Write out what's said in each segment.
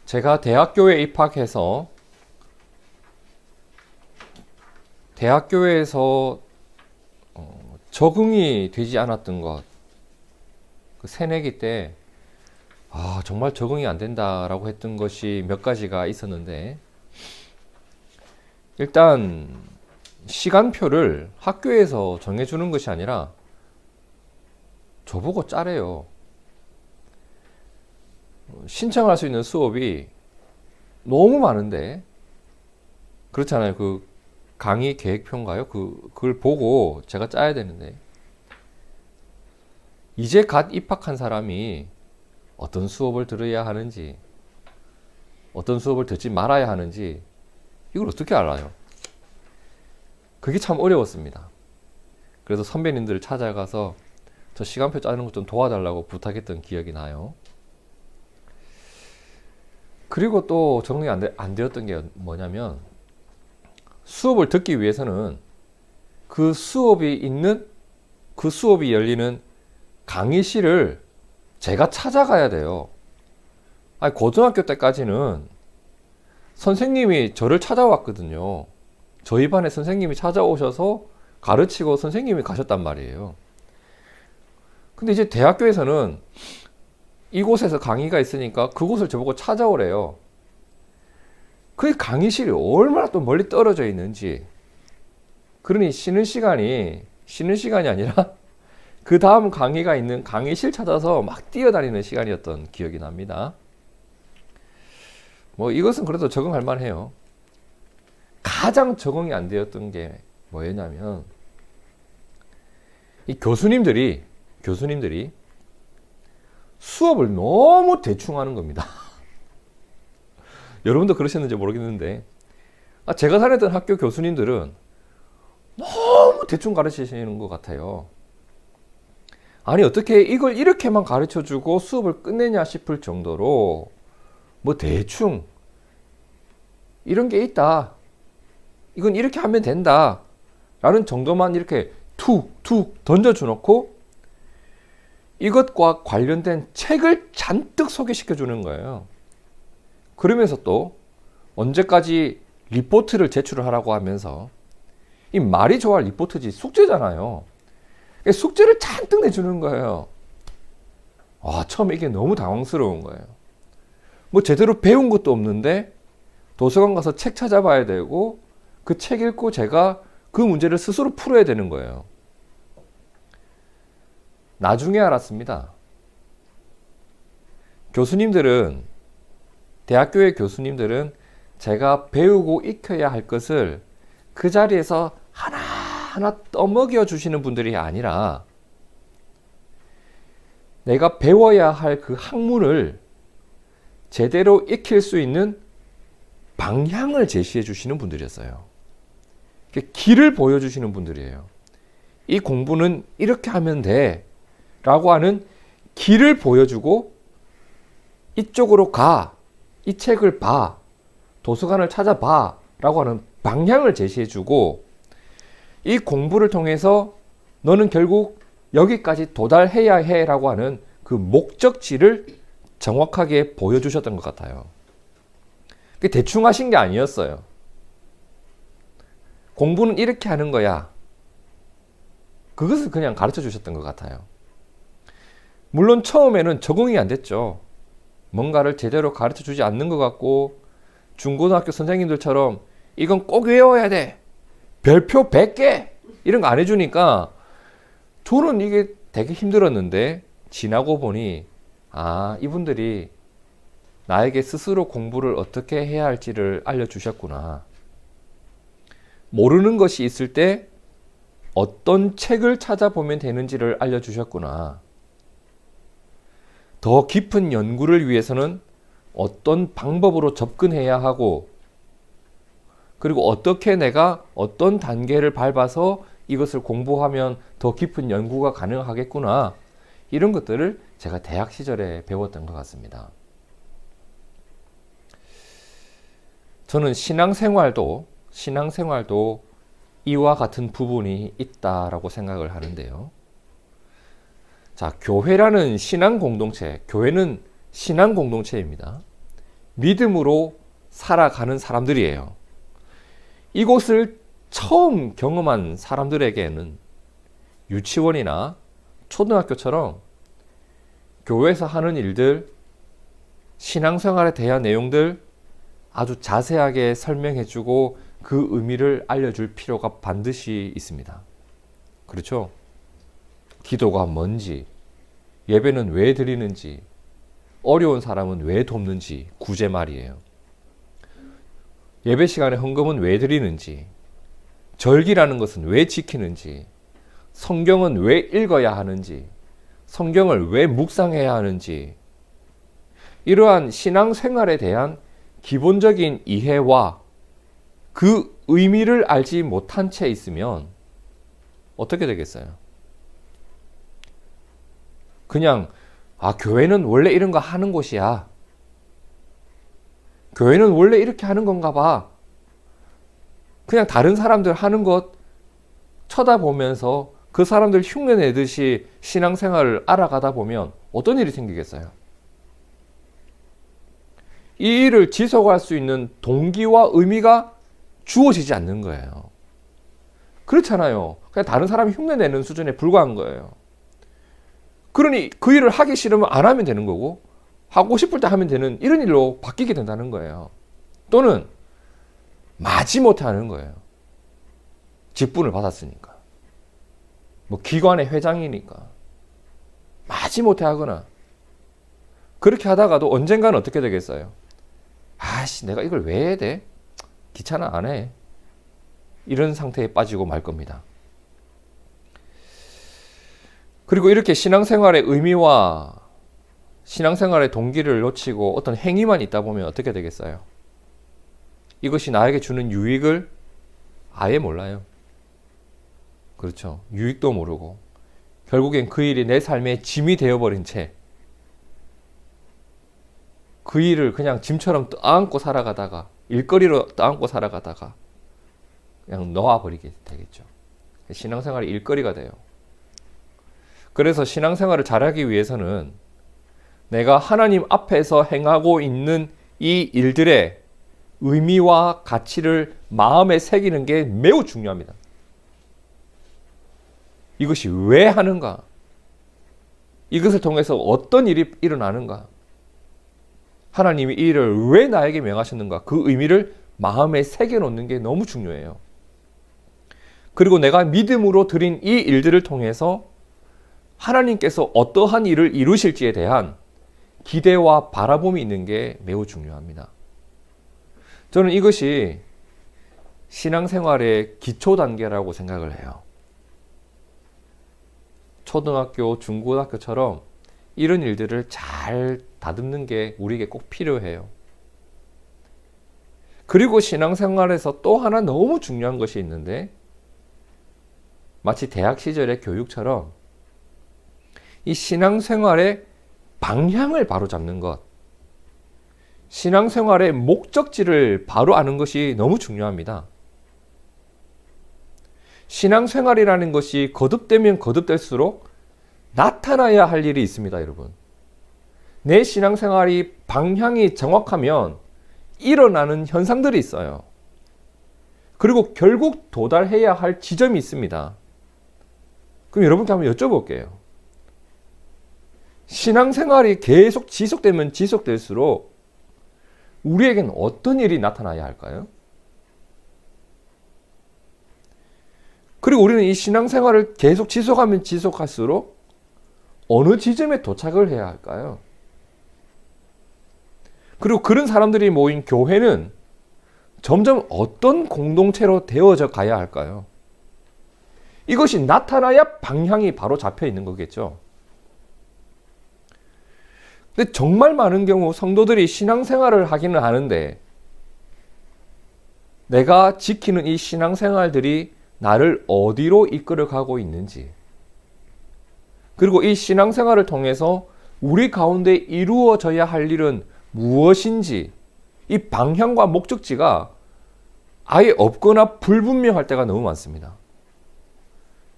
제가 대학교에 입학해서 대학교에서 적응이 되지 않았던 것, 그 새내기 때 정말 적응이 안 된다라고 했던 것이 몇 가지가 있었는데, 일단 시간표를 학교에서 정해주는 것이 아니라 저보고 짜래요. 신청할 수 있는 수업이 너무 많은데, 그렇잖아요. 그 강의 계획표인가요? 그걸 보고 제가 짜야 되는데, 이제 갓 입학한 사람이 어떤 수업을 들어야 하는지, 어떤 수업을 듣지 말아야 하는지, 이걸 어떻게 알아요? 그게 참 어려웠습니다. 그래서 선배님들을 찾아가서 저 시간표 짜는 것 좀 도와달라고 부탁했던 기억이 나요. 그리고 또 적응이 안 되었던 게 뭐냐면, 수업을 듣기 위해서는 그 수업이 열리는 강의실을 제가 찾아가야 돼요. 아니, 고등학교 때까지는 선생님이 저를 찾아왔거든요. 저희 반에 선생님이 찾아오셔서 가르치고 선생님이 가셨단 말이에요. 근데 이제 대학교에서는 이곳에서 강의가 있으니까 그곳을 저보고 찾아오래요. 그 강의실이 얼마나 또 멀리 떨어져 있는지. 그러니 쉬는 시간이 아니라 그 다음 강의가 있는 강의실 찾아서 막 뛰어다니는 시간이었던 기억이 납니다. 뭐 이것은 그래도 적응할 만해요. 가장 적응이 안 되었던 게 뭐였냐면, 이 교수님들이 수업을 너무 대충 하는 겁니다. 여러분도 그러셨는지 모르겠는데, 제가 다녔던 학교 교수님들은 너무 대충 가르치시는 것 같아요. 아니, 어떻게 이걸 이렇게만 가르쳐 주고 수업을 끝내냐 싶을 정도로 뭐 대충 이런 게 있다, 이건 이렇게 하면 된다 라는 정도만 이렇게 툭툭 던져주 놓고 이것과 관련된 책을 잔뜩 소개시켜 주는 거예요. 그러면서 또 언제까지 리포트를 제출하라고 하면서, 이 말이 좋아 리포트지 숙제잖아요. 숙제를 잔뜩 내주는 거예요. 처음에 이게 너무 당황스러운 거예요. 뭐 제대로 배운 것도 없는데 도서관 가서 책 찾아봐야 되고, 그 책 읽고 제가 그 문제를 스스로 풀어야 되는 거예요. 나중에 알았습니다. 대학교의 교수님들은 제가 배우고 익혀야 할 것을 그 자리에서 하나하나 떠먹여 주시는 분들이 아니라, 내가 배워야 할 그 학문을 제대로 익힐 수 있는 방향을 제시해 주시는 분들이었어요. 길을 보여주시는 분들이에요. 이 공부는 이렇게 하면 돼 라고 하는 길을 보여주고, 이쪽으로 가, 이 책을 봐, 도서관을 찾아봐 라고 하는 방향을 제시해주고, 이 공부를 통해서 너는 결국 여기까지 도달해야 해 라고 하는 그 목적지를 정확하게 보여주셨던 것 같아요. 대충 하신 게 아니었어요. 공부는 이렇게 하는 거야, 그것을 그냥 가르쳐 주셨던 것 같아요. 물론 처음에는 적응이 안 됐죠. 뭔가를 제대로 가르쳐 주지 않는 것 같고, 중고등학교 선생님들처럼 이건 꼭 외워야 돼, 별표 100개 이런 거 안 해주니까 저는 이게 되게 힘들었는데, 지나고 보니 이분들이 나에게 스스로 공부를 어떻게 해야 할지를 알려주셨구나. 모르는 것이 있을 때 어떤 책을 찾아보면 되는지를 알려주셨구나. 더 깊은 연구를 위해서는 어떤 방법으로 접근해야 하고, 그리고 어떻게 내가 어떤 단계를 밟아서 이것을 공부하면 더 깊은 연구가 가능하겠구나. 이런 것들을 제가 대학 시절에 배웠던 것 같습니다. 저는 신앙생활도 이와 같은 부분이 있다라고 생각을 하는데요. 자, 교회라는 신앙 공동체, 교회는 신앙 공동체입니다. 믿음으로 살아가는 사람들이에요. 이곳을 처음 경험한 사람들에게는 유치원이나 초등학교처럼 교회에서 하는 일들, 신앙생활에 대한 내용들 아주 자세하게 설명해주고 그 의미를 알려줄 필요가 반드시 있습니다. 그렇죠? 기도가 뭔지, 예배는 왜 드리는지, 어려운 사람은 왜 돕는지 구제 말이에요. 예배 시간에 헌금은 왜 드리는지, 절기라는 것은 왜 지키는지, 성경은 왜 읽어야 하는지, 성경을 왜 묵상해야 하는지, 이러한 신앙생활에 대한 기본적인 이해와 그 의미를 알지 못한 채 있으면 어떻게 되겠어요? 그냥 교회는 원래 이런 거 하는 곳이야. 교회는 원래 이렇게 하는 건가 봐. 그냥 다른 사람들 하는 것 쳐다보면서 그 사람들 흉내내듯이 신앙생활을 알아가다 보면 어떤 일이 생기겠어요? 이 일을 지속할 수 있는 동기와 의미가 주어지지 않는 거예요. 그렇잖아요. 그냥 다른 사람이 흉내내는 수준에 불과한 거예요. 그러니 그 일을 하기 싫으면 안 하면 되는 거고, 하고 싶을 때 하면 되는 이런 일로 바뀌게 된다는 거예요. 또는 마지못해 하는 거예요. 직분을 받았으니까. 뭐 기관의 회장이니까. 마지못해 하거나. 그렇게 하다가도 언젠가는 어떻게 되겠어요? 내가 이걸 왜 해야 돼? 귀찮아, 안 해. 이런 상태에 빠지고 말 겁니다. 그리고 이렇게 신앙생활의 의미와 신앙생활의 동기를 놓치고 어떤 행위만 있다 보면 어떻게 되겠어요? 이것이 나에게 주는 유익을 아예 몰라요. 그렇죠. 유익도 모르고 결국엔 그 일이 내 삶의 짐이 되어버린 채 그 일을 그냥 짐처럼 떠안고 살아가다가, 일거리로 떠안고 살아가다가 그냥 놓아버리게 되겠죠. 신앙생활이 일거리가 돼요. 그래서 신앙생활을 잘하기 위해서는 내가 하나님 앞에서 행하고 있는 이 일들의 의미와 가치를 마음에 새기는 게 매우 중요합니다. 이것이 왜 하는가? 이것을 통해서 어떤 일이 일어나는가? 하나님이 이 일을 왜 나에게 명하셨는가? 그 의미를 마음에 새겨놓는 게 너무 중요해요. 그리고 내가 믿음으로 드린 이 일들을 통해서 하나님께서 어떠한 일을 이루실지에 대한 기대와 바라봄이 있는 게 매우 중요합니다. 저는 이것이 신앙생활의 기초 단계라고 생각을 해요. 초등학교, 중고등학교처럼 이런 일들을 잘 다듬는 게 우리에게 꼭 필요해요. 그리고 신앙생활에서 또 하나 너무 중요한 것이 있는데, 마치 대학 시절의 교육처럼 이 신앙생활의 방향을 바로 잡는 것, 신앙생활의 목적지를 바로 아는 것이 너무 중요합니다. 신앙생활이라는 것이 거듭되면 거듭될수록 나타나야 할 일이 있습니다, 여러분. 내 신앙생활이 방향이 정확하면 일어나는 현상들이 있어요. 그리고 결국 도달해야 할 지점이 있습니다. 그럼 여러분께 한번 여쭤볼게요. 신앙생활이 계속 지속되면 지속될수록 우리에겐 어떤 일이 나타나야 할까요? 그리고 우리는 이 신앙생활을 계속 지속하면 지속할수록 어느 지점에 도착을 해야 할까요? 그리고 그런 사람들이 모인 교회는 점점 어떤 공동체로 되어져 가야 할까요? 이것이 나타나야 방향이 바로 잡혀 있는 거겠죠. 근데 정말 많은 경우 성도들이 신앙생활을 하기는 하는데 내가 지키는 이 신앙생활들이 나를 어디로 이끌어가고 있는지, 그리고 이 신앙생활을 통해서 우리 가운데 이루어져야 할 일은 무엇인지, 이 방향과 목적지가 아예 없거나 불분명할 때가 너무 많습니다.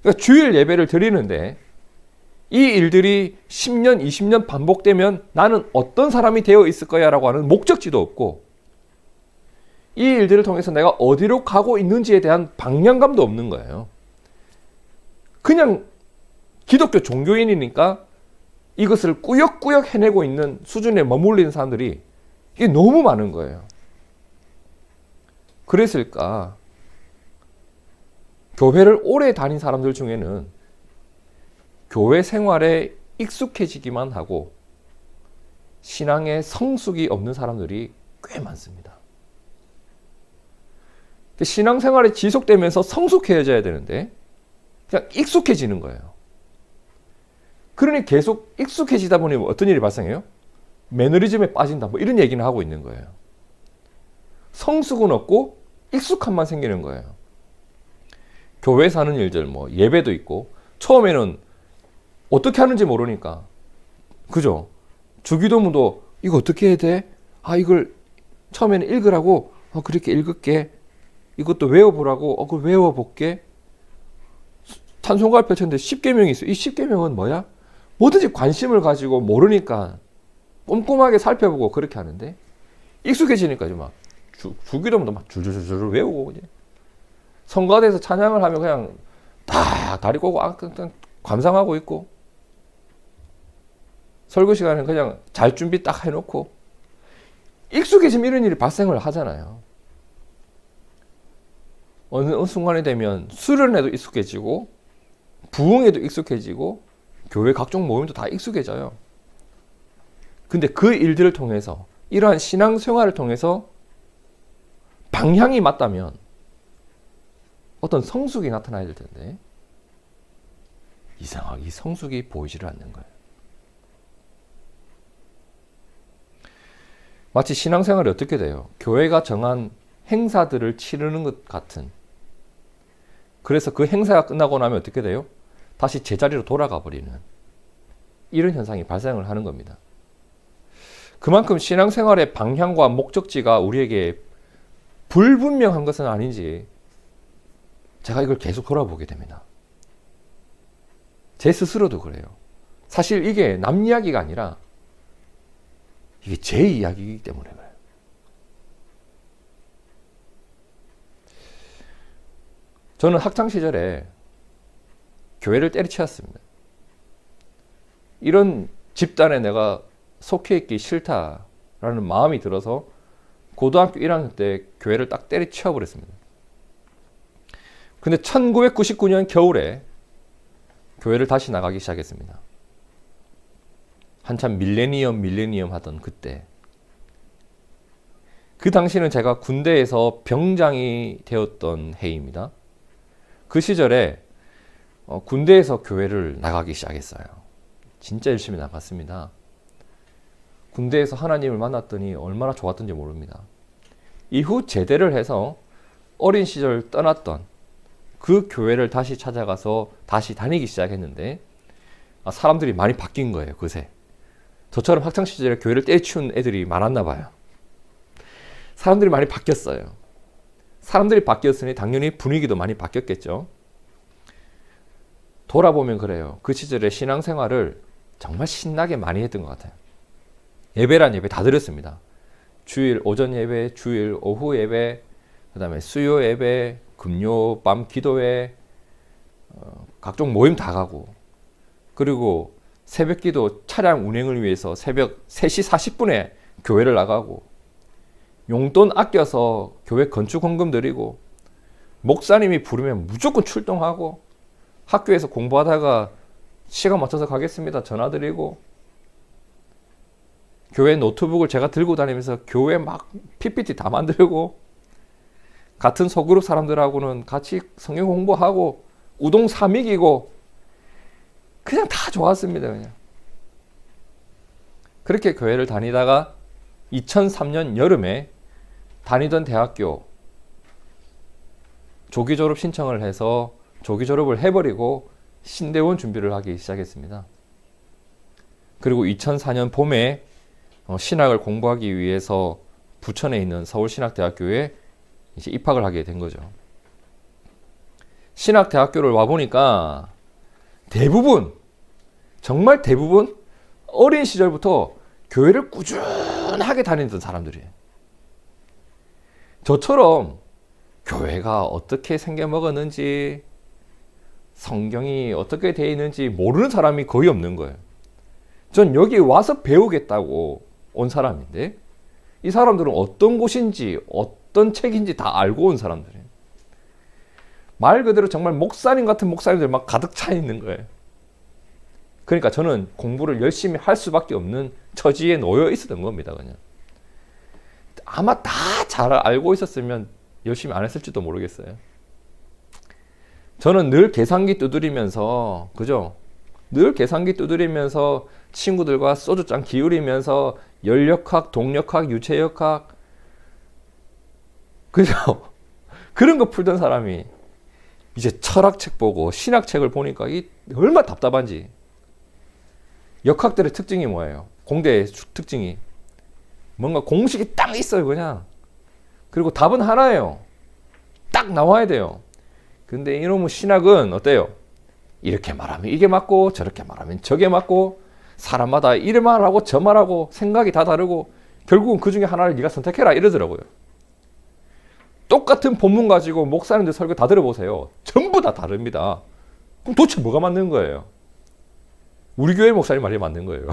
그러니까 주일 예배를 드리는데 이 일들이 10년, 20년 반복되면 나는 어떤 사람이 되어 있을 거야 라고 하는 목적지도 없고, 이 일들을 통해서 내가 어디로 가고 있는지에 대한 방향감도 없는 거예요. 그냥 기독교 종교인이니까 이것을 꾸역꾸역 해내고 있는 수준에 머물리는 사람들이 이게 너무 많은 거예요. 그랬을까? 교회를 오래 다닌 사람들 중에는 교회 생활에 익숙해지기만 하고 신앙에 성숙이 없는 사람들이 꽤 많습니다. 신앙생활이 지속되면서 성숙해져야 되는데 그냥 익숙해지는 거예요. 그러니 계속 익숙해지다 보니 어떤 일이 발생해요? 매너리즘에 빠진다, 뭐 이런 얘기는 하고 있는 거예요. 성숙은 없고 익숙함만 생기는 거예요. 교회에서 하는 일들, 뭐 예배도 있고, 처음에는 어떻게 하는지 모르니까, 그죠? 주기도문도 이거 어떻게 해야 돼? 아, 이걸 처음에는 읽으라고, 그렇게 읽을게. 이것도 외워보라고, 그걸 외워볼게. 찬송가를 펼쳤는데 10계명이 있어요. 이 10계명은 뭐야? 뭐든지 관심을 가지고 모르니까 꼼꼼하게 살펴보고 그렇게 하는데, 익숙해지니까 막 주기도문도 막 줄줄줄 외우고, 그냥 성가대에서 찬양을 하면 그냥 다 다리 꼬고 감상하고 있고, 설교 시간에 그냥 잘 준비 딱 해놓고, 익숙해지면 이런 일이 발생을 하잖아요. 어느 순간이 되면 수련회도 익숙해지고 부흥에도 익숙해지고 교회 각종 모임도 다 익숙해져요. 근데 그 일들을 통해서, 이러한 신앙생활을 통해서 방향이 맞다면 어떤 성숙이 나타나야 될 텐데 이상하게 이 성숙이 보이지를 않는 거예요. 마치 신앙생활이 어떻게 돼요? 교회가 정한 행사들을 치르는 것 같은, 그래서 그 행사가 끝나고 나면 어떻게 돼요? 다시 제자리로 돌아가 버리는 이런 현상이 발생을 하는 겁니다. 그만큼 신앙생활의 방향과 목적지가 우리에게 불분명한 것은 아닌지 제가 이걸 계속 돌아보게 됩니다. 제 스스로도 그래요. 사실 이게 남 이야기가 아니라 이게 제 이야기이기 때문에 그래요. 저는 학창시절에 교회를 때려치웠습니다. 이런 집단에 내가 속해 있기 싫다라는 마음이 들어서 고등학교 1학년 때 교회를 딱 때려치워버렸습니다. 근데 1999년 겨울에 교회를 다시 나가기 시작했습니다. 한참 밀레니엄 하던 그때. 그 당시는 제가 군대에서 병장이 되었던 해입니다. 그 시절에 군대에서 교회를 나가기 시작했어요. 진짜 열심히 나갔습니다. 군대에서 하나님을 만났더니 얼마나 좋았던지 모릅니다. 이후 제대를 해서 어린 시절 떠났던 그 교회를 다시 찾아가서 다시 다니기 시작했는데 사람들이 많이 바뀐 거예요. 그새 저처럼 학창시절에 교회를 때려치운 애들이 많았나 봐요. 사람들이 많이 바뀌었어요. 사람들이 바뀌었으니 당연히 분위기도 많이 바뀌었겠죠. 돌아보면 그래요. 그 시절에 신앙생활을 정말 신나게 많이 했던 것 같아요. 예배란 예배 다 드렸습니다. 주일 오전 예배, 주일 오후 예배, 그 다음에 수요 예배, 금요 밤 기도회, 각종 모임 다 가고, 그리고 새벽 기도 차량 운행을 위해서 새벽 3시 40분에 교회를 나가고, 용돈 아껴서 교회 건축 헌금 드리고, 목사님이 부르면 무조건 출동하고, 학교에서 공부하다가 시간 맞춰서 가겠습니다 전화 드리고, 교회 노트북을 제가 들고 다니면서 교회 막 PPT 다 만들고, 같은 소그룹 사람들하고는 같이 성경 공부하고 우동 삼익이고 그냥 다 좋았습니다. 그냥 그렇게 교회를 다니다가 2003년 여름에 다니던 대학교 조기 졸업 신청을 해서 조기 졸업을 해버리고 신대원 준비를 하기 시작했습니다. 그리고 2004년 봄에 신학을 공부하기 위해서 부천에 있는 서울신학대학교에 이제 입학을 하게 된 거죠. 신학대학교를 와보니까 대부분 정말 대부분 어린 시절부터 교회를 꾸준하게 다니던 사람들이에요. 저처럼 교회가 어떻게 생겨먹었는지, 성경이 어떻게 되어 있는지 모르는 사람이 거의 없는 거예요. 전 여기 와서 배우겠다고 온 사람인데, 이 사람들은 어떤 곳인지 어떤 책인지 다 알고 온 사람들이에요. 말 그대로 정말 목사님 같은 목사님들 막 가득 차 있는 거예요. 그러니까 저는 공부를 열심히 할 수밖에 없는 처지에 놓여 있었던 겁니다. 그냥 아마 다 잘 알고 있었으면 열심히 안 했을지도 모르겠어요. 저는 늘 계산기 두드리면서, 그죠? 늘 계산기 두드리면서 친구들과 소주잔 기울이면서 연력학, 동력학, 유체역학, 그죠? 그런 거 풀던 사람이 이제 철학책 보고 신학책을 보니까 이 얼마나 답답한지. 역학들의 특징이 뭐예요? 공대의 특징이 뭔가 공식이 딱 있어요. 그냥. 그리고 답은 하나예요. 딱 나와야 돼요. 근데 이놈의 신학은 어때요? 이렇게 말하면 이게 맞고 저렇게 말하면 저게 맞고, 사람마다 이래 말하고 저 말하고 생각이 다 다르고, 결국은 그 중에 하나를 네가 선택해라 이러더라고요. 똑같은 본문 가지고 목사님들 설교 다 들어보세요. 전부 다 다릅니다. 그럼 도대체 뭐가 맞는 거예요? 우리 교회 목사님 말이 맞는 거예요.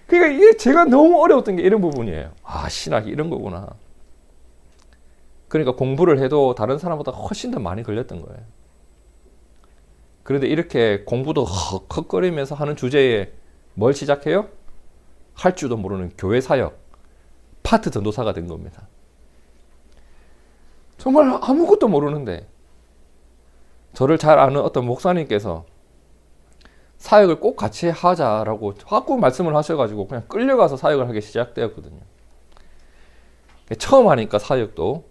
그러니까 이게 제가 너무 어려웠던 게 이런 부분이에요. 아, 신학이 이런 거구나. 그러니까 공부를 해도 다른 사람보다 훨씬 더 많이 걸렸던 거예요. 그런데 이렇게 공부도 헉헉거리면서 하는 주제에 뭘 시작해요? 할 줄도 모르는 교회 사역, 파트 전도사가 된 겁니다. 정말 아무것도 모르는데 저를 잘 아는 어떤 목사님께서 사역을 꼭 같이 하자라고 자꾸 말씀을 하셔가지고 그냥 끌려가서 사역을 하기 시작되었거든요. 처음 하니까 사역도.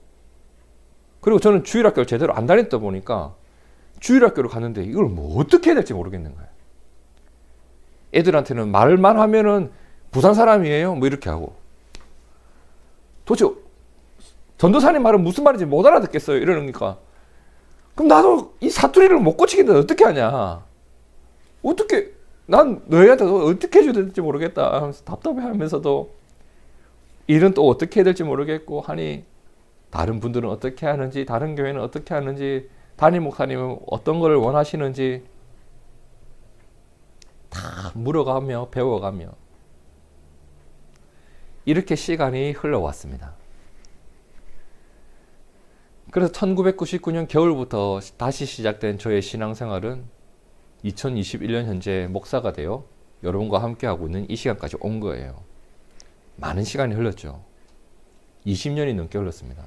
그리고 저는 주일학교를 제대로 안 다녔다 보니까 주일학교를 갔는데 이걸 뭐 어떻게 해야 될지 모르겠는 거예요. 애들한테는 말만 하면은 부산 사람이에요 뭐 이렇게 하고, 도대체 전도사님 말은 무슨 말인지 못 알아듣겠어요 이러니까, 그럼 나도 이 사투리를 못 고치겠는데 어떻게 하냐, 어떻게, 난 너희한테 어떻게 해줘야 될지 모르겠다 하면서 답답해하면서도 일은 또 어떻게 해야 될지 모르겠고 하니, 다른 분들은 어떻게 하는지, 다른 교회는 어떻게 하는지, 담임 목사님은 어떤 걸 원하시는지 다 물어가며 배워가며 이렇게 시간이 흘러왔습니다. 그래서 1999년 겨울부터 다시 시작된 저의 신앙생활은 2021년 현재 목사가 되어 여러분과 함께하고 있는 이 시간까지 온 거예요. 많은 시간이 흘렀죠. 20년이 넘게 흘렀습니다.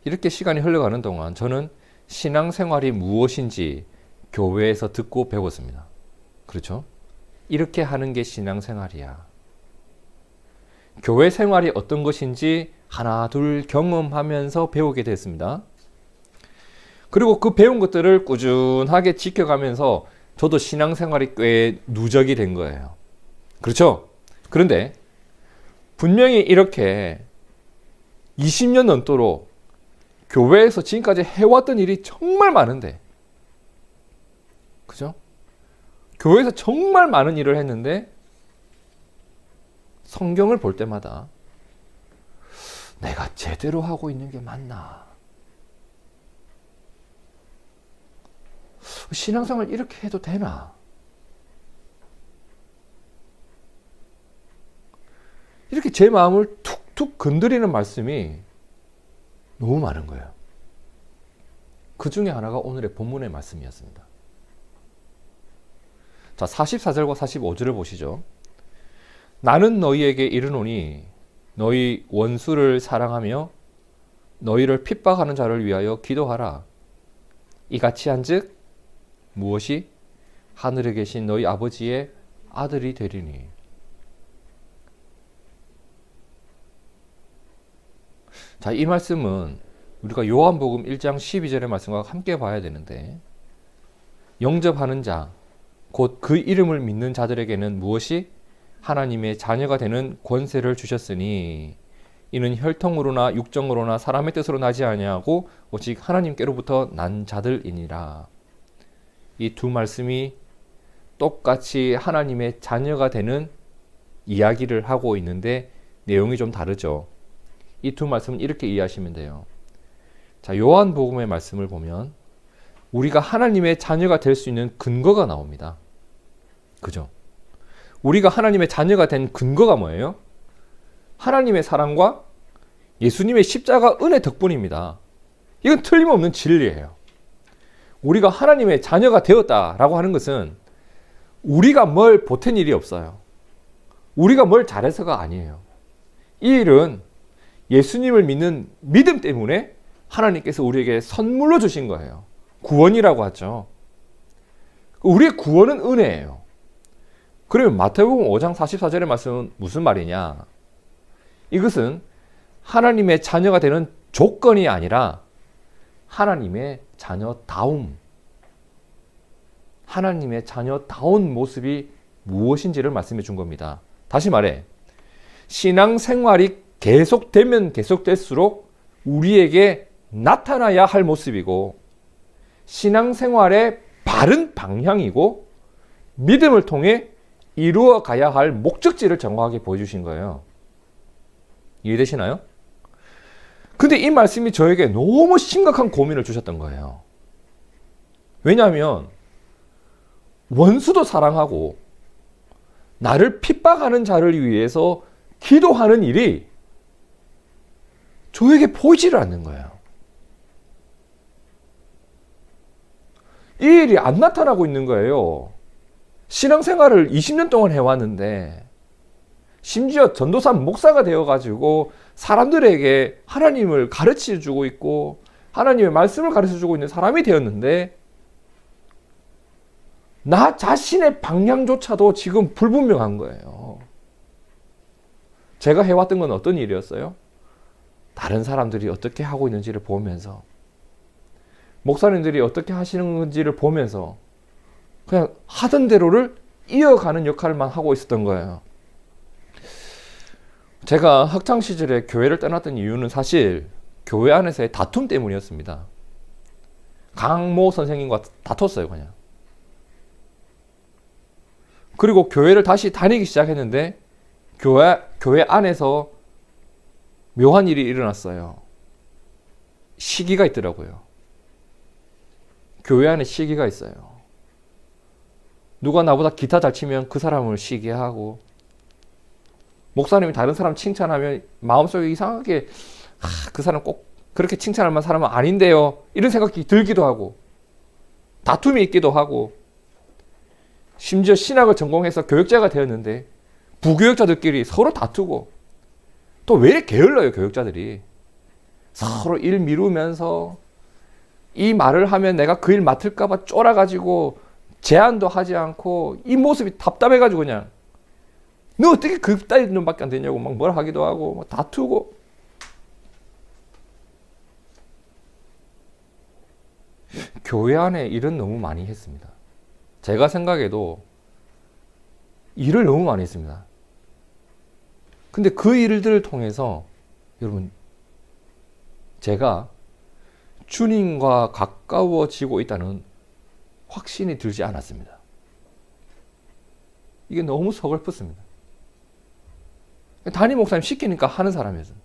이렇게 시간이 흘러가는 동안 저는 신앙생활이 무엇인지 교회에서 듣고 배웠습니다. 그렇죠? 이렇게 하는 게 신앙생활이야. 교회 생활이 어떤 것인지 하나 둘 경험하면서 배우게 됐습니다. 그리고 그 배운 것들을 꾸준하게 지켜가면서 저도 신앙생활이 꽤 누적이 된 거예요. 그렇죠? 그런데 분명히 이렇게 20년 넘도록 교회에서 지금까지 해왔던 일이 정말 많은데, 그죠? 교회에서 정말 많은 일을 했는데 성경을 볼 때마다 내가 제대로 하고 있는 게 맞나? 신앙생활 이렇게 해도 되나? 이렇게 제 마음을 툭툭 건드리는 말씀이 너무 많은 거예요. 그 중에 하나가 오늘의 본문의 말씀이었습니다. 자, 44절과 45절을 보시죠. 나는 너희에게 이르노니 너희 원수를 사랑하며 너희를 핍박하는 자를 위하여 기도하라. 이같이 한즉 무엇이 하늘에 계신 너희 아버지의 아들이 되리니. 자, 이 말씀은 우리가 요한복음 1장 12절의 말씀과 함께 봐야 되는데, 영접하는 자, 곧 그 이름을 믿는 자들에게는 무엇이 하나님의 자녀가 되는 권세를 주셨으니 이는 혈통으로나 육정으로나 사람의 뜻으로 나지 아니하고 오직 하나님께로부터 난 자들이니라. 이 두 말씀이 똑같이 하나님의 자녀가 되는 이야기를 하고 있는데 내용이 좀 다르죠. 이 두 말씀은 이렇게 이해하시면 돼요. 자, 요한복음의 말씀을 보면 우리가 하나님의 자녀가 될 수 있는 근거가 나옵니다. 그죠? 우리가 하나님의 자녀가 된 근거가 뭐예요? 하나님의 사랑과 예수님의 십자가 은혜 덕분입니다. 이건 틀림없는 진리예요. 우리가 하나님의 자녀가 되었다라고 하는 것은 우리가 뭘 보탠 일이 없어요. 우리가 뭘 잘해서가 아니에요. 이 일은 예수님을 믿는 믿음 때문에 하나님께서 우리에게 선물로 주신 거예요. 구원이라고 하죠. 우리의 구원은 은혜예요. 그러면 마태복음 5장 44절의 말씀은 무슨 말이냐? 이것은 하나님의 자녀가 되는 조건이 아니라 하나님의 자녀다움, 하나님의 자녀다운 모습이 무엇인지를 말씀해 준 겁니다. 다시 말해, 신앙생활이 계속되면 계속될수록 우리에게 나타나야 할 모습이고 신앙생활의 바른 방향이고 믿음을 통해 이루어 가야 할 목적지를 정확하게 보여주신 거예요. 이해되시나요? 근데 이 말씀이 저에게 너무 심각한 고민을 주셨던 거예요. 왜냐하면 원수도 사랑하고 나를 핍박하는 자를 위해서 기도하는 일이 저에게 보이지를 않는 거예요. 이 일이 안 나타나고 있는 거예요. 신앙생활을 20년 동안 해왔는데 심지어 전도사 목사가 되어가지고 사람들에게 하나님을 가르쳐주고 있고 하나님의 말씀을 가르쳐주고 있는 사람이 되었는데 나 자신의 방향조차도 지금 불분명한 거예요. 제가 해왔던 건 어떤 일이었어요? 다른 사람들이 어떻게 하고 있는지를 보면서 목사님들이 어떻게 하시는 건지를 보면서 그냥 하던 대로를 이어가는 역할만 하고 있었던 거예요. 제가 학창시절에 교회를 떠났던 이유는 사실 교회 안에서의 다툼 때문이었습니다. 강모 선생님과 다퉜어요, 그냥. 그리고 교회를 다시 다니기 시작했는데 교회 안에서 묘한 일이 일어났어요. 시기가 있더라고요. 교회 안에 시기가 있어요. 누가 나보다 기타 잘 치면 그 사람을 시기하고 목사님이 다른 사람 칭찬하면 마음속에 이상하게 그 사람 꼭 그렇게 칭찬할 만한 사람은 아닌데요. 이런 생각이 들기도 하고 다툼이 있기도 하고 심지어 신학을 전공해서 교역자가 되었는데 부교역자들끼리 서로 다투고 또 왜 이렇게 게을러요, 교역자들이. 서로 일 미루면서 이 말을 하면 내가 그 일 맡을까봐 쫄아가지고 제안도 하지 않고 이 모습이 답답해가지고 그냥 너 어떻게 그 따위 놈밖에 안 되냐고 막 뭘 하기도 하고 막 다투고. 교회 안에 일은 너무 많이 했습니다. 제가 생각해도 일을 너무 많이 했습니다. 근데 그 일들을 통해서 여러분 제가 주님과 가까워지고 있다는 확신이 들지 않았습니다. 이게 너무 서글펐습니다. 담임 목사님 시키니까 하는 사람이었어요.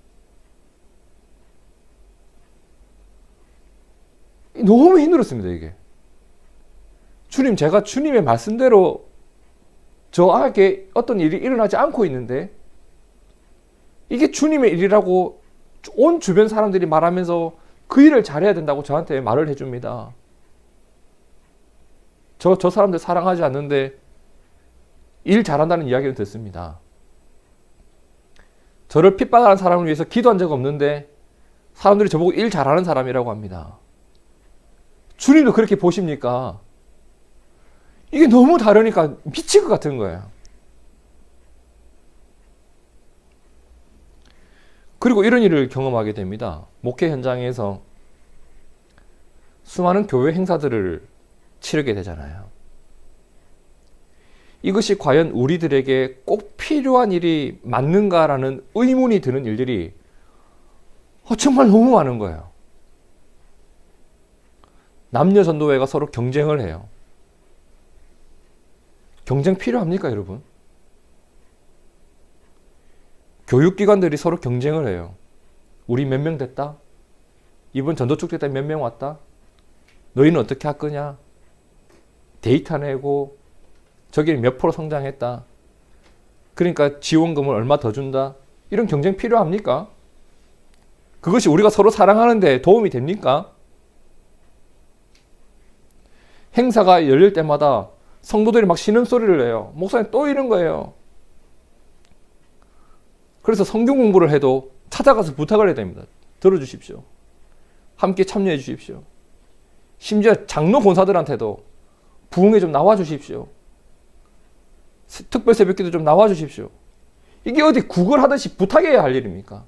너무 힘들었습니다, 이게. 주님, 제가 주님의 말씀대로 저에게 어떤 일이 일어나지 않고 있는데 이게 주님의 일이라고 온 주변 사람들이 말하면서 그 일을 잘해야 된다고 저한테 말을 해줍니다. 저 사람들 사랑하지 않는데 일 잘한다는 이야기를 듣습니다. 저를 핍박하는 사람을 위해서 기도한 적 없는데 사람들이 저보고 일 잘하는 사람이라고 합니다. 주님도 그렇게 보십니까? 이게 너무 다르니까 미칠 것 같은 거예요. 그리고 이런 일을 경험하게 됩니다. 목회 현장에서 수많은 교회 행사들을 치르게 되잖아요. 이것이 과연 우리들에게 꼭 필요한 일이 맞는가라는 의문이 드는 일들이 정말 너무 많은 거예요. 남녀 전도회가 서로 경쟁을 해요. 경쟁 필요합니까, 여러분? 교육기관들이 서로 경쟁을 해요. 우리 몇 명 됐다? 이번 전도축제 때 몇 명 왔다? 너희는 어떻게 할 거냐? 데이터 내고 저기는 몇 프로 성장했다. 그러니까 지원금을 얼마 더 준다. 이런 경쟁 필요합니까? 그것이 우리가 서로 사랑하는데 도움이 됩니까? 행사가 열릴 때마다 성도들이 막 신음소리를 내요. 목사님 또 이런 거예요. 그래서 성경 공부를 해도 찾아가서 부탁을 해야 됩니다. 들어주십시오. 함께 참여해 주십시오. 심지어 장로 권사들한테도 부흥회 좀 나와 주십시오. 특별 새벽기도 좀 나와 주십시오. 이게 어디 구걸하듯이 부탁해야 할 일입니까?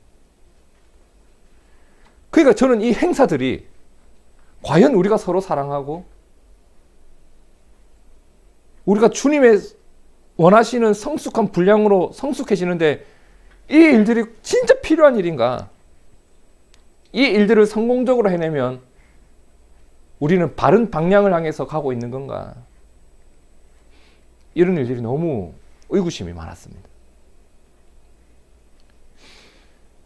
그러니까 저는 이 행사들이 과연 우리가 서로 사랑하고 우리가 주님의 원하시는 성숙한 분량으로 성숙해지는데 이 일들이 진짜 필요한 일인가? 이 일들을 성공적으로 해내면 우리는 바른 방향을 향해서 가고 있는 건가? 이런 일들이 너무 의구심이 많았습니다.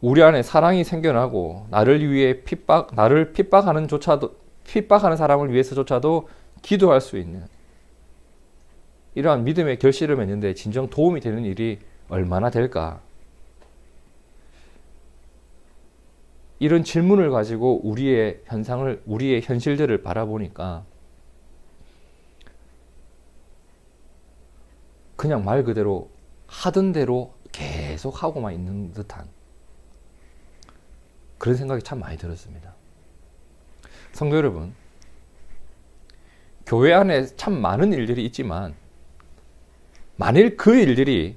우리 안에 사랑이 생겨나고 나를 위해 나를 핍박하는 사람을 위해서조차도 기도할 수 있는 이러한 믿음의 결실을 맺는데 진정 도움이 되는 일이 얼마나 될까? 이런 질문을 가지고 우리의 현실들을 바라보니까 그냥 말 그대로 하던 대로 계속 하고만 있는 듯한 그런 생각이 참 많이 들었습니다. 성도 여러분, 교회 안에 참 많은 일들이 있지만 만일 그 일들이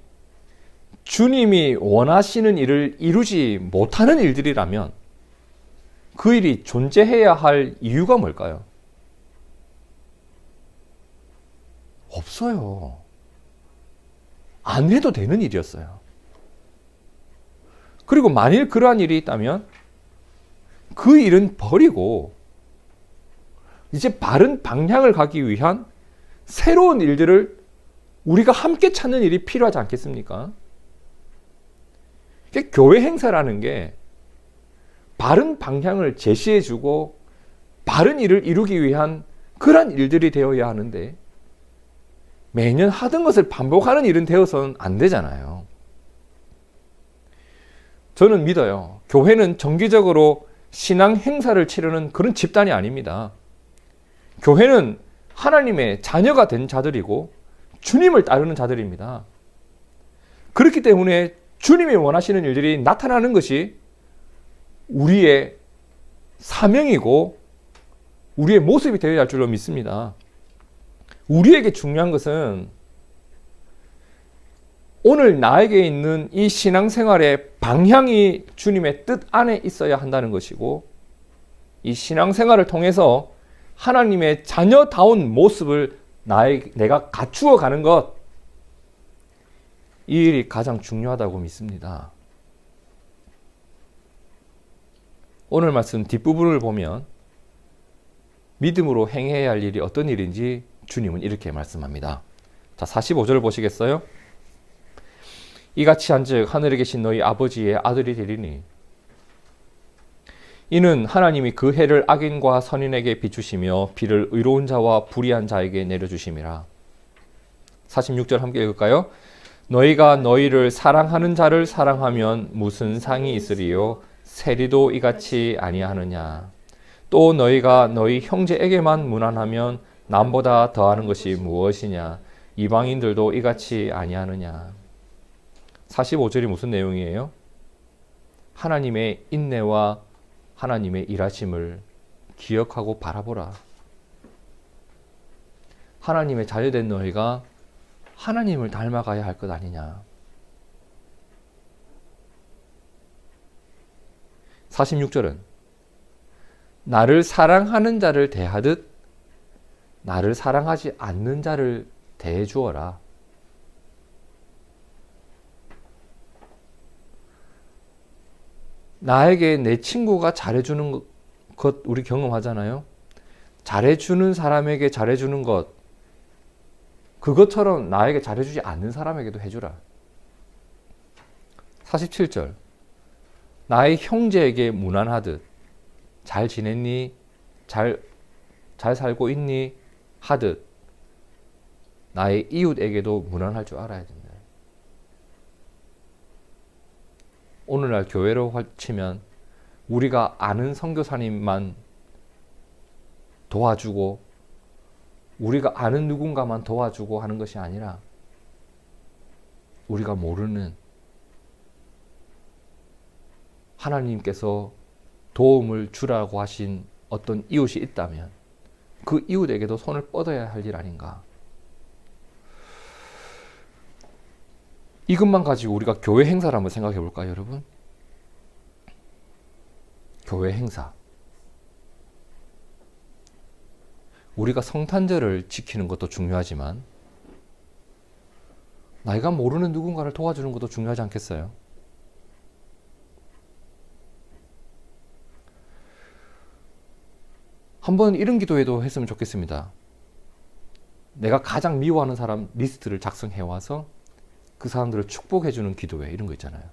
주님이 원하시는 일을 이루지 못하는 일들이라면 그 일이 존재해야 할 이유가 뭘까요? 없어요. 안 해도 되는 일이었어요. 그리고 만일 그러한 일이 있다면 그 일은 버리고 이제 바른 방향을 가기 위한 새로운 일들을 우리가 함께 찾는 일이 필요하지 않겠습니까? 교회 행사라는 게 바른 방향을 제시해주고 바른 일을 이루기 위한 그런 일들이 되어야 하는데 매년 하던 것을 반복하는 일은 되어서는 안 되잖아요. 저는 믿어요. 교회는 정기적으로 신앙 행사를 치르는 그런 집단이 아닙니다. 교회는 하나님의 자녀가 된 자들이고 주님을 따르는 자들입니다. 그렇기 때문에 주님이 원하시는 일들이 나타나는 것이 우리의 사명이고 우리의 모습이 되어야 할 줄로 믿습니다. 우리에게 중요한 것은 오늘 나에게 있는 이 신앙생활의 방향이 주님의 뜻 안에 있어야 한다는 것이고 이 신앙생활을 통해서 하나님의 자녀다운 모습을 내가 갖추어 가는 것, 이 일이 가장 중요하다고 믿습니다. 오늘 말씀 뒷부분을 보면 믿음으로 행해야 할 일이 어떤 일인지 주님은 이렇게 말씀합니다. 자, 45절을 보시겠어요? 이같이 한즉 하늘에 계신 너희 아버지의 아들이 되리니 이는 하나님이 그 해를 악인과 선인에게 비추시며 비를 의로운 자와 불의한 자에게 내려주심이라. 46절 함께 읽을까요? 너희가 너희를 사랑하는 자를 사랑하면 무슨 상이 있으리요? 세리도 이같이 아니하느냐? 또 너희가 너희 형제에게만 무난하면 남보다 더하는 것이 무엇이냐? 이방인들도 이같이 아니하느냐? 45절이 무슨 내용이에요? 하나님의 인내와 하나님의 일하심을 기억하고 바라보라. 하나님의 자녀된 너희가 하나님을 닮아가야 할 것 아니냐. 46절은 나를 사랑하는 자를 대하듯 나를 사랑하지 않는 자를 대해 주어라. 나에게 내 친구가 잘해주는 것 우리 경험하잖아요. 잘해주는 사람에게 잘해주는 것, 그것처럼 나에게 잘해주지 않는 사람에게도 해주라. 47절. 나의 형제에게 무난하듯 잘 지냈니? 잘 살고 있니? 하듯 나의 이웃에게도 무난할 줄 알아야 된다. 오늘날 교회로 치면 우리가 아는 선교사님만 도와주고 우리가 아는 누군가만 도와주고 하는 것이 아니라 우리가 모르는 하나님께서 도움을 주라고 하신 어떤 이웃이 있다면 그 이웃에게도 손을 뻗어야 할 일 아닌가. 이것만 가지고 우리가 교회 행사를 한번 생각해 볼까요, 여러분? 교회 행사. 우리가 성탄절을 지키는 것도 중요하지만 나이가 모르는 누군가를 도와주는 것도 중요하지 않겠어요? 한번 이런 기도회도 했으면 좋겠습니다. 내가 가장 미워하는 사람 리스트를 작성해 와서 그 사람들을 축복해주는 기도회, 이런 거 있잖아요.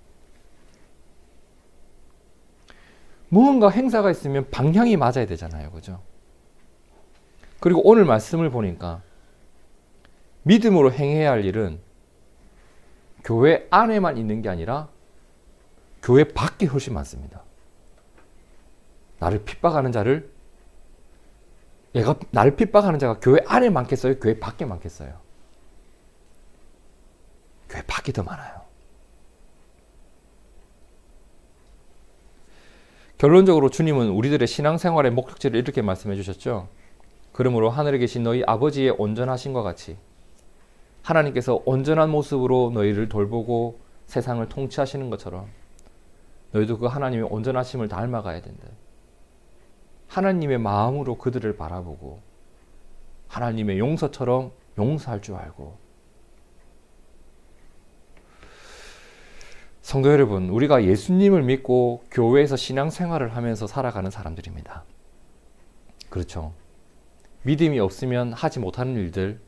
무언가 행사가 있으면 방향이 맞아야 되잖아요. 그죠? 그리고 오늘 말씀을 보니까 믿음으로 행해야 할 일은 교회 안에만 있는 게 아니라 교회 밖에 훨씬 많습니다. 나를 핍박하는 자가 교회 안에 많겠어요? 교회 밖에 많겠어요? 교회 밖이 더 많아요. 결론적으로 주님은 우리들의 신앙생활의 목적지를 이렇게 말씀해 주셨죠. 그러므로 하늘에 계신 너희 아버지의 온전하심과 같이 하나님께서 온전한 모습으로 너희를 돌보고 세상을 통치하시는 것처럼 너희도 그 하나님의 온전하심을 닮아가야 된다. 하나님의 마음으로 그들을 바라보고 하나님의 용서처럼 용서할 줄 알고. 성도 여러분, 우리가 예수님을 믿고 교회에서 신앙생활을 하면서 살아가는 사람들입니다. 그렇죠. 믿음이 없으면 하지 못하는 일들,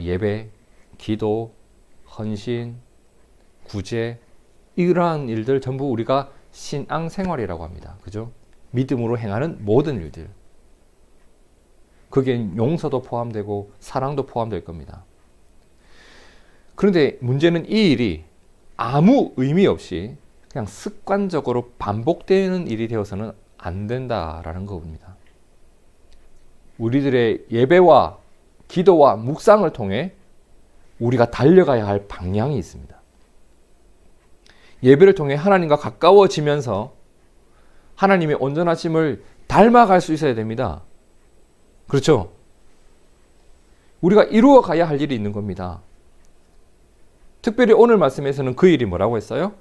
예배, 기도, 헌신, 구제, 이러한 일들 전부 우리가 신앙생활이라고 합니다. 그죠? 믿음으로 행하는 모든 일들. 거기엔 용서도 포함되고 사랑도 포함될 겁니다. 그런데 문제는 이 일이 아무 의미 없이 그냥 습관적으로 반복되는 일이 되어서는 안 된다라는 겁니다. 우리들의 예배와 기도와 묵상을 통해 우리가 달려가야 할 방향이 있습니다. 예배를 통해 하나님과 가까워지면서 하나님의 온전하심을 닮아갈 수 있어야 됩니다. 그렇죠? 우리가 이루어 가야 할 일이 있는 겁니다. 특별히 오늘 말씀에서는 그 일이 뭐라고 했어요?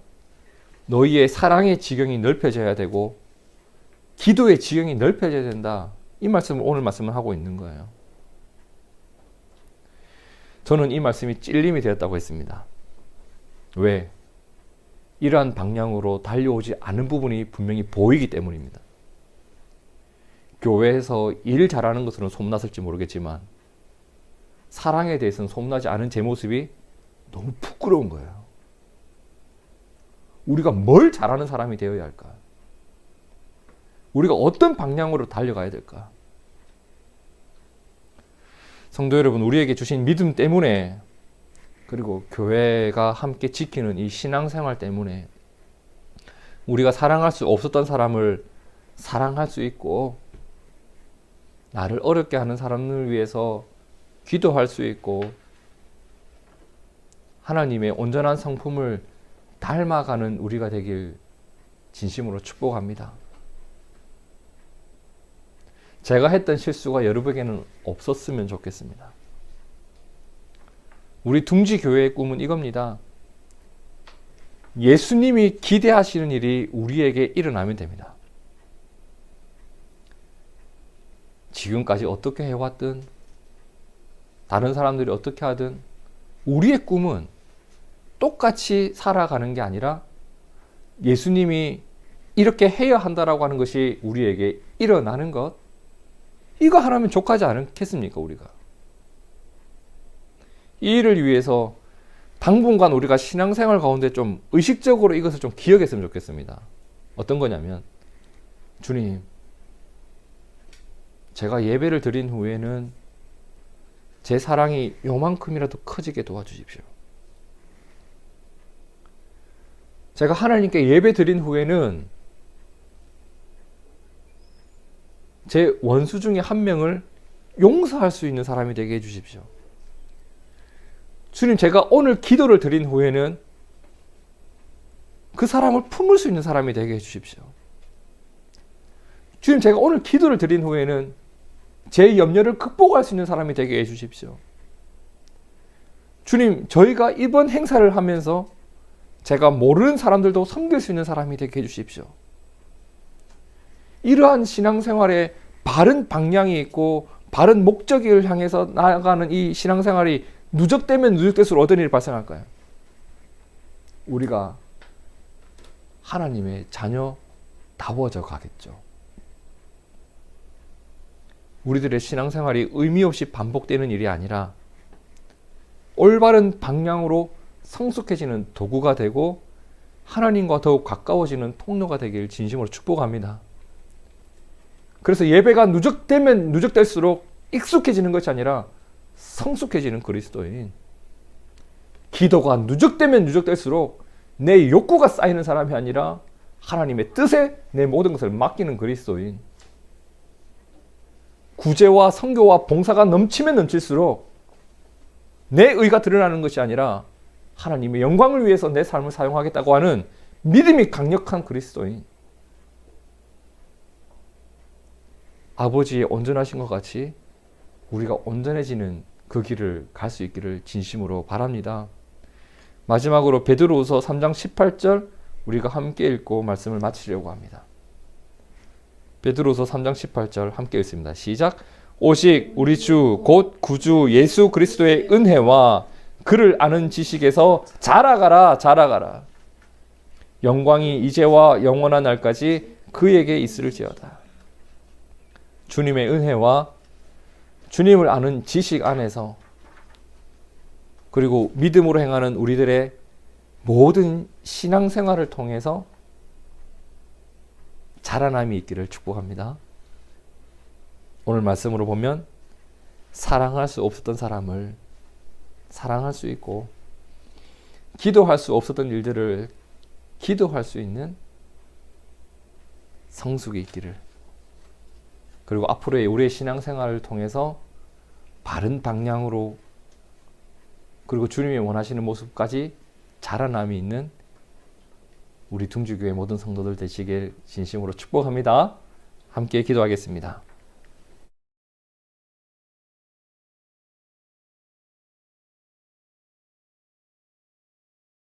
너희의 사랑의 지경이 넓혀져야 되고 기도의 지경이 넓혀져야 된다. 이 말씀을 오늘 말씀을 하고 있는 거예요. 저는 이 말씀이 찔림이 되었다고 했습니다. 왜? 이러한 방향으로 달려오지 않은 부분이 분명히 보이기 때문입니다. 교회에서 일 잘하는 것으로는 솜났을지 모르겠지만 사랑에 대해서는 솜나지 않은 제 모습이 너무 부끄러운 거예요. 우리가 뭘 잘하는 사람이 되어야 할까? 우리가 어떤 방향으로 달려가야 될까? 성도 여러분, 우리에게 주신 믿음 때문에 그리고 교회가 함께 지키는 이 신앙생활 때문에 우리가 사랑할 수 없었던 사람을 사랑할 수 있고 나를 어렵게 하는 사람을 위해서 기도할 수 있고 하나님의 온전한 성품을 닮아가는 우리가 되길 진심으로 축복합니다. 제가 했던 실수가 여러분에게는 없었으면 좋겠습니다. 우리 둥지교회의 꿈은 이겁니다. 예수님이 기대하시는 일이 우리에게 일어나면 됩니다. 지금까지 어떻게 해왔든 다른 사람들이 어떻게 하든 우리의 꿈은 똑같이 살아가는 게 아니라 예수님이 이렇게 해야 한다라고 하는 것이 우리에게 일어나는 것, 이거 하나면 족하지 않겠습니까? 우리가 이 일을 위해서 당분간 우리가 신앙생활 가운데 좀 의식적으로 이것을 좀 기억했으면 좋겠습니다. 어떤 거냐면, 주님, 제가 예배를 드린 후에는 제 사랑이 요만큼이라도 커지게 도와주십시오. 제가 하나님께 예배 드린 후에는 제 원수 중에 한 명을 용서할 수 있는 사람이 되게 해주십시오. 주님, 제가 오늘 기도를 드린 후에는 그 사람을 품을 수 있는 사람이 되게 해주십시오. 주님, 제가 오늘 기도를 드린 후에는 제 염려를 극복할 수 있는 사람이 되게 해주십시오. 주님, 저희가 이번 행사를 하면서 제가 모르는 사람들도 섬길 수 있는 사람이 되게 해주십시오. 이러한 신앙생활에 바른 방향이 있고 바른 목적을 향해서 나아가는 이 신앙생활이 누적되면 누적될수록 어떤 일이 발생할까요? 우리가 하나님의 자녀다워져 가겠죠. 우리들의 신앙생활이 의미 없이 반복되는 일이 아니라 올바른 방향으로 성숙해지는 도구가 되고 하나님과 더욱 가까워지는 통로가 되길 진심으로 축복합니다. 그래서 예배가 누적되면 누적될수록 익숙해지는 것이 아니라 성숙해지는 그리스도인, 기도가 누적되면 누적될수록 내 욕구가 쌓이는 사람이 아니라 하나님의 뜻에 내 모든 것을 맡기는 그리스도인, 구제와 선교와 봉사가 넘치면 넘칠수록 내 의가 드러나는 것이 아니라 하나님의 영광을 위해서 내 삶을 사용하겠다고 하는 믿음이 강력한 그리스도인, 아버지의 온전하신 것 같이 우리가 온전해지는 그 길을 갈 수 있기를 진심으로 바랍니다. 마지막으로 베드로후서 3장 18절 우리가 함께 읽고 말씀을 마치려고 합니다. 베드로후서 3장 18절 함께 읽습니다. 시작. 오직 우리 주 곧 구주 예수 그리스도의 은혜와 그를 아는 지식에서 자라가라 자라가라. 영광이 이제와 영원한 날까지 그에게 있을지어다. 주님의 은혜와 주님을 아는 지식 안에서, 그리고 믿음으로 행하는 우리들의 모든 신앙생활을 통해서 자라남이 있기를 축복합니다. 오늘 말씀으로 보면 사랑할 수 없었던 사람을 사랑할 수 있고, 기도할 수 없었던 일들을 기도할 수 있는 성숙이 있기를, 그리고 앞으로의 우리의 신앙생활을 통해서 바른 방향으로, 그리고 주님이 원하시는 모습까지 자라남이 있는 우리 둥지교회 모든 성도들 되시길 진심으로 축복합니다. 함께 기도하겠습니다.